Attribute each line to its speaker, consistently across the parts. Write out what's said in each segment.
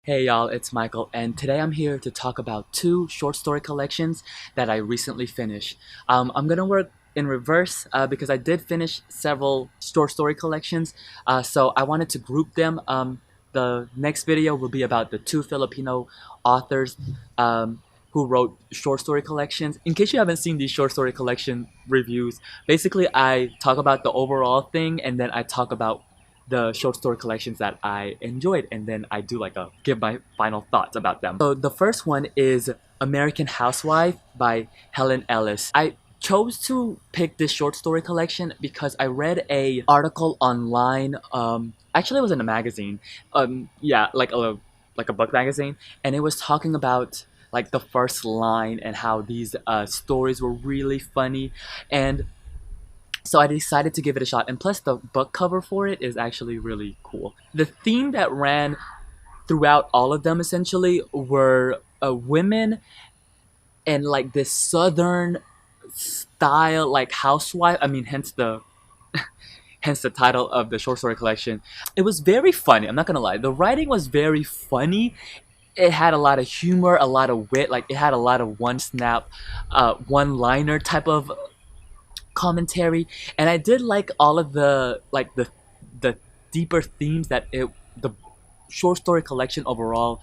Speaker 1: Hey y'all, it's Michael, and today I'm here to talk about two short story collections that I recently finished. I'm gonna work in reverse because I did finish several short story collections, so I wanted to group them. The next video will be about the two Filipino authors who wrote short story collections. In case you haven't seen these short story collection reviews, basically I talk about the overall thing and then I talk about the short story collections that I enjoyed, and then I do like a give my final thoughts about them. So the first one is American Housewife by Helen Ellis. I chose to pick this short story collection because I read a article online. Actually, it was in a magazine. Yeah, like a book magazine, and it was talking about like the first line and how these stories were really funny, and so I decided to give it a shot, and plus the book cover for it is actually really cool. The theme that ran throughout all of them essentially were women and like this southern style like housewife. I mean, hence the title of the short story collection. It was very funny, I'm not gonna lie. The writing was very funny. It had a lot of humor, a lot of wit, like it had a lot of one snap, one liner type of commentary, and I did like all of the deeper themes that the short story collection overall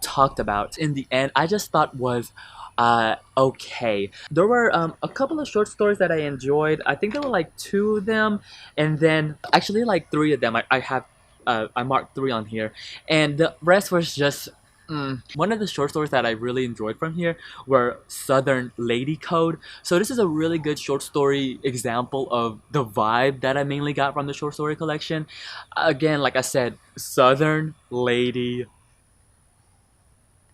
Speaker 1: talked about. In the end, I just thought was okay. There were a couple of short stories that I enjoyed. I think there were like two of them, and then actually like three of them. I have I marked three on here, and the rest was just one of the short stories that I really enjoyed from here were Southern Lady Code. So this is a really good short story example of the vibe that I mainly got from the short story collection. Again, like I said, Southern Lady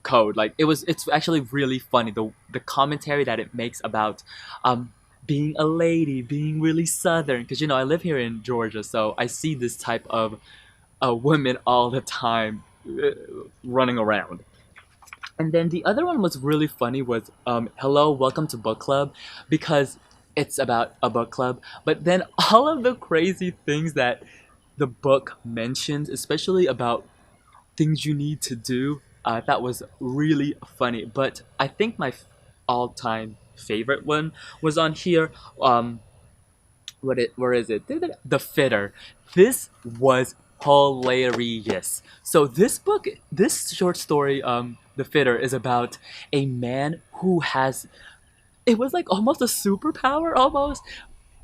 Speaker 1: Code. Like it's actually really funny. The commentary that it makes about being a lady, being really Southern. Because you know I live here in Georgia, so I see this type of women all the time running around. And then the other one was really funny was Hello, Welcome to Book Club, because it's about a book club. But then all of the crazy things that the book mentions, especially about things you need to do, that was really funny. But I think my all-time favorite one was on here. Where is it? The Fitter. This was hilarious. So this short story, The Fitter, is about a man who has, it was like almost a superpower almost,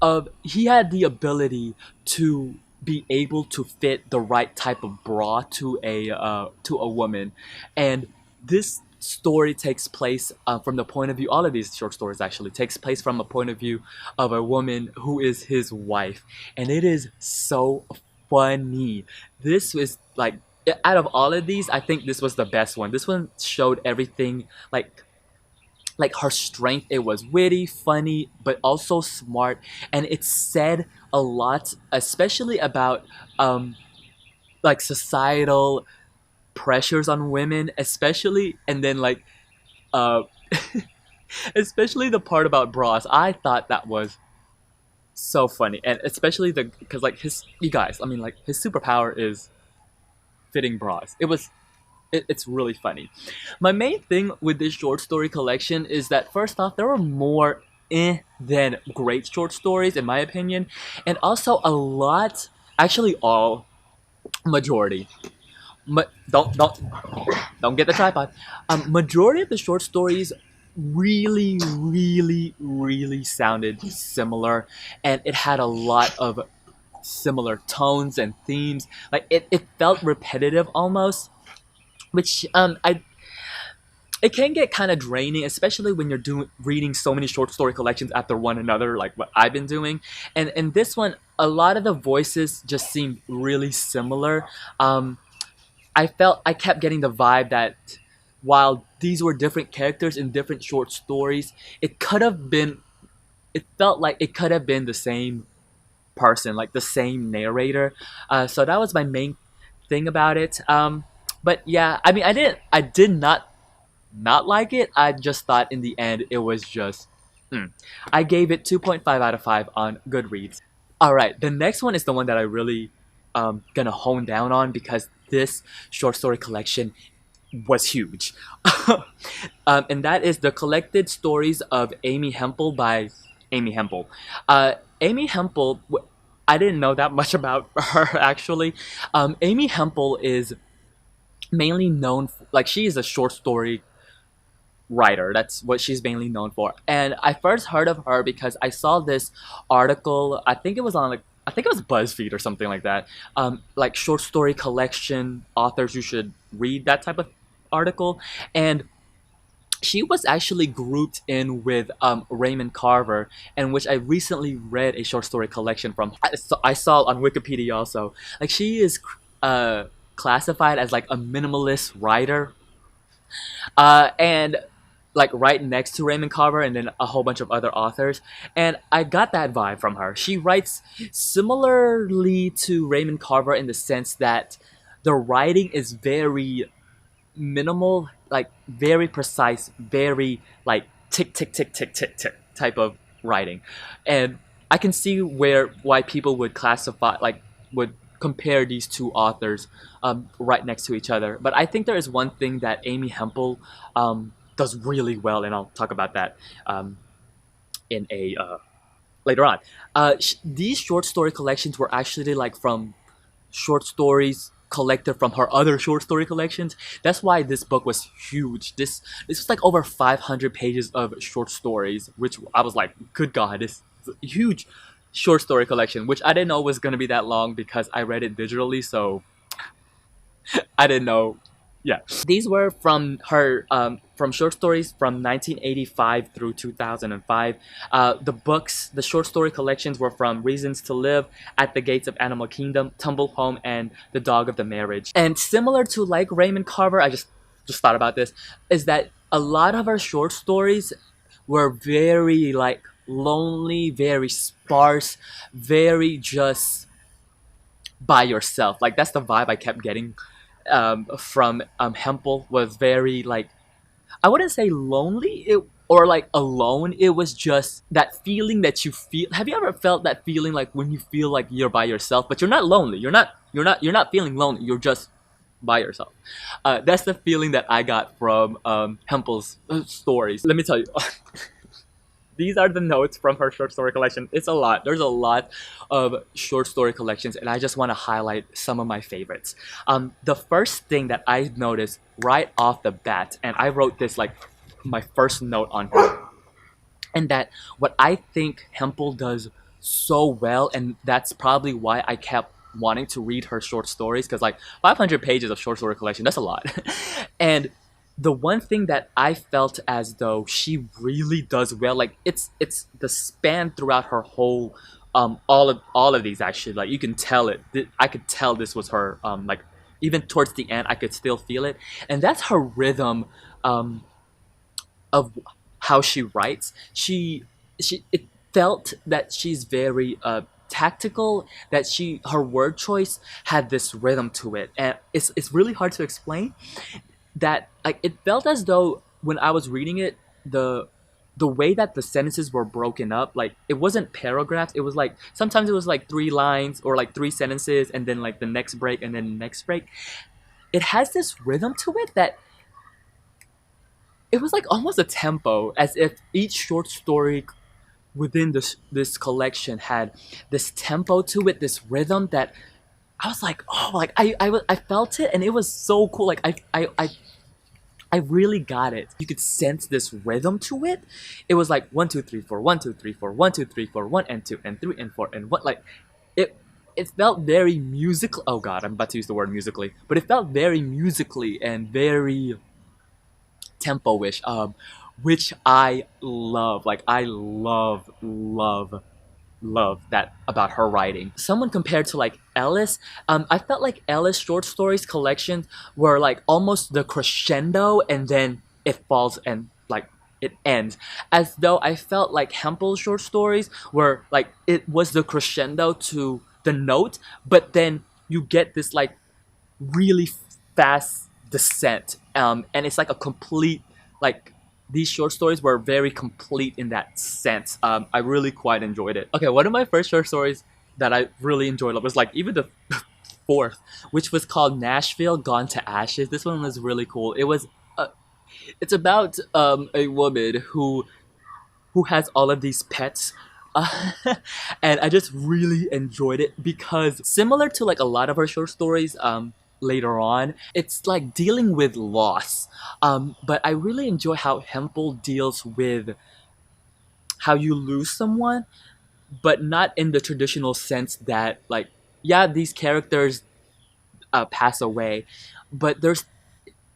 Speaker 1: of he had the ability to be able to fit the right type of bra to a woman, and this story takes place from the point of view. All of these short stories actually takes place from a point of view of a woman who is his wife, and it is so funny. This is like, out of all of these, I think this was the best one. This one showed everything, like her strength. It was witty, funny, but also smart, and it said a lot, especially about like societal pressures on women, especially, and then like uh especially the part about bras. I thought that was so funny, and especially the because like his, you guys, I mean, like his superpower is fitting bras. It's really funny. My main thing with this short story collection is that first off, there were more than great short stories in my opinion, and also a lot, actually all, majority. But don't get the tripod. Majority of the short stories really sounded similar, and it had a lot of similar tones and themes. Like it felt repetitive almost, which I it can get kind of draining, especially when you're doing reading so many short story collections after one another, like what I've been doing. And in this one, a lot of the voices just seemed really similar. I kept getting the vibe that while these were different characters in different short stories, it could have been. It felt like it could have been the same person, like the same narrator. So that was my main thing about it. But yeah, I mean, I did not like it. I just thought in the end it was just. I gave it 2.5 out of 5 on Goodreads. All right, the next one is the one that I really gonna hone down on because this short story collection was huge. And that is the collected stories of Amy Hempel by Amy Hempel. Amy Hempel, I didn't know that much about her actually. Amy Hempel is mainly known like she is a short story writer. That's what she's mainly known for. And I first heard of her because I saw this article. I think it was on like I think it was BuzzFeed or something like that. Like short story collection authors you should read, that type of article. And she was actually grouped in with Raymond Carver, in which I recently read a short story collection from. I saw on Wikipedia also. Like she is classified as like a minimalist writer, and like right next to Raymond Carver and then a whole bunch of other authors. And I got that vibe from her. She writes similarly to Raymond Carver in the sense that the writing is very minimal, like very precise, very like tick tick tick tick tick tick type of writing. And I can see why people would classify like would compare these two authors right next to each other. But I think there is one thing that Amy Hempel does really well, and I'll talk about that in a later on. These short story collections were actually like from short stories collected from her other short story collections. That's why this book was huge. This was like over 500 pages of short stories, which I was like, good God, this is a huge short story collection, which I didn't know was gonna be that long because I read it digitally, so I didn't know. Yeah, these were from her from short stories from 1985 through 2005. The short story collections were from Reasons to Live, At the Gates of Animal Kingdom, Tumble Home, and The Dog of the Marriage. And similar to like Raymond Carver, I just thought about this, is that a lot of her short stories were very like lonely, very sparse, very just by yourself. Like that's the vibe I kept getting from Hempel. Was very like, I wouldn't say lonely or like alone. It was just that feeling that you feel. Have you ever felt that feeling like when you feel like you're by yourself, but you're not lonely. You're not feeling lonely. You're just by yourself. That's the feeling that I got from Hempel's stories. Let me tell you. These are the notes from her short story collection. It's a lot. There's a lot of short story collections, and I just want to highlight some of my favorites. The first thing that I noticed right off the bat, and I wrote this like my first note on her, and that what I think Hempel does so well, and that's probably why I kept wanting to read her short stories, because like 500 pages of short story collection, that's a lot. And the one thing that I felt as though she really does well, like it's the span throughout her whole all of these actually, like you can tell it. I could tell this was her like even towards the end I could still feel it, and that's her rhythm of how she writes. She it felt that she's very tactical, that her word choice had this rhythm to it, and it's really hard to explain. That like it felt as though when I was reading it, the way that the sentences were broken up, like it wasn't paragraphs. It was like sometimes it was like 3 lines or like 3 sentences, and then like the next break and then the next break. It has this rhythm to it that it was like almost a tempo, as if each short story within this collection had this tempo to it, this rhythm that I was like, oh, like I felt it, and it was so cool. Like I really got it. You could sense this rhythm to it. It was like 1 2 3 4 1 2 3 4 1 2 3 4 1 and 2 and 3 and 4 and 1. Like it felt very musical. Oh God, I'm about to use the word musically, but it felt very musically and very tempo-ish. Which I love. Like I love that about her writing. Someone compared to like Ellis, I felt like Ellis short stories collections were like almost the crescendo, and then it falls and like it ends. As though I felt like Hempel's short stories were like it was the crescendo to the note, but then you get this like really fast descent, and it's like a complete like these short stories were very complete in that sense. I really quite enjoyed it. Okay, one of my first short stories that I really enjoyed was like even the fourth, which was called Nashville Gone to Ashes. This one was really cool. It's about a woman who has all of these pets. Uh, and I just really enjoyed it because similar to like a lot of her short stories later on, it's like dealing with loss. But I really enjoy how Hempel deals with how you lose someone, but not in the traditional sense that like, yeah, these characters pass away, but there's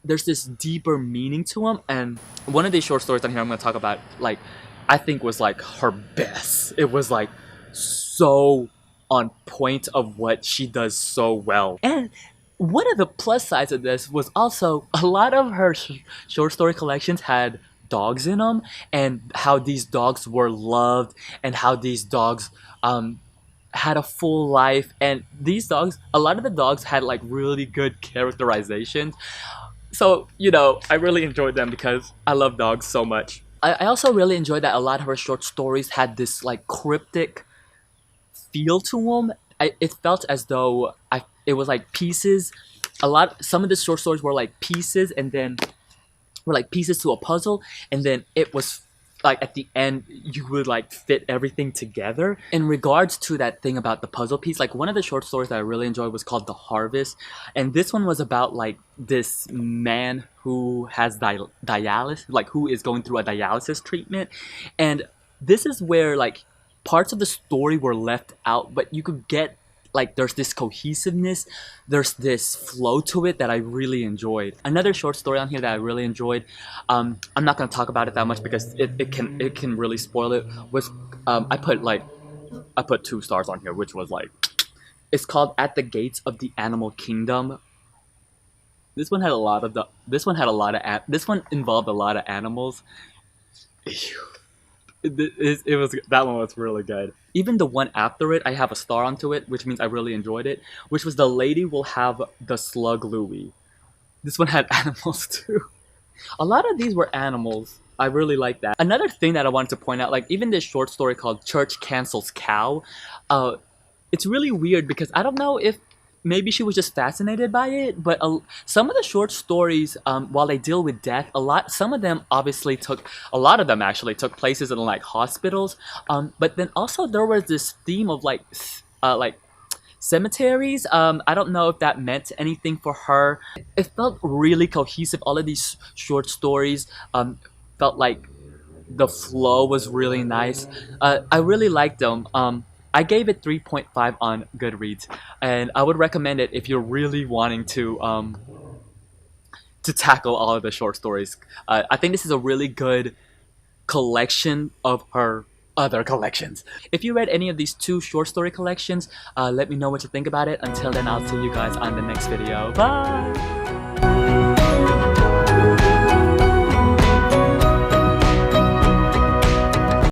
Speaker 1: this deeper meaning to them. And one of these short stories on here I'm going to talk about, like, I think was like her best. It was like so on point of what she does so well. And one of the plus sides of this was also a lot of her short story collections had dogs in them, and how these dogs were loved, and how these dogs had a full life. And these dogs, a lot of the dogs had like really good characterizations. So, you know, I really enjoyed them because I love dogs so much. I also really enjoyed that a lot of her short stories had this like cryptic feel to them. It felt as though it was like pieces. Some of the short stories were like pieces, and then were like pieces to a puzzle, and then it was like at the end you would like fit everything together. In regards to that thing about the puzzle piece, like one of the short stories that I really enjoyed was called The Harvest, and this one was about like this man who has dialysis, like who is going through a dialysis treatment. And this is where like parts of the story were left out, but you could get like there's this cohesiveness, there's this flow to it that I really enjoyed. Another short story on here that I really enjoyed, I'm not gonna talk about it that much because it can really spoil it, was I put 2 stars on here, which was like, it's called At the Gates of the Animal Kingdom. This one involved a lot of animals. It was, that one was really good. Even the one after it, I have a star onto it, which means I really enjoyed it, which was The Lady Will Have the Slug Louie. This one had animals too. A lot of these were animals. I really like that. Another thing that I wanted to point out, like even this short story called Church Cancels Cow, it's really weird because I don't know if maybe she was just fascinated by it, but some of the short stories, while they deal with death, a lot of them actually took places in like hospitals. But then also there was this theme of like cemeteries. I don't know if that meant anything for her. It felt really cohesive. All of these short stories felt like the flow was really nice. I really liked them. I gave it 3.5 on Goodreads, and I would recommend it if you're really wanting to tackle all of the short stories. I think this is a really good collection of her other collections. If you read any of these 2 short story collections, let me know what you think about it. Until then, I'll see you guys on the next video. Bye!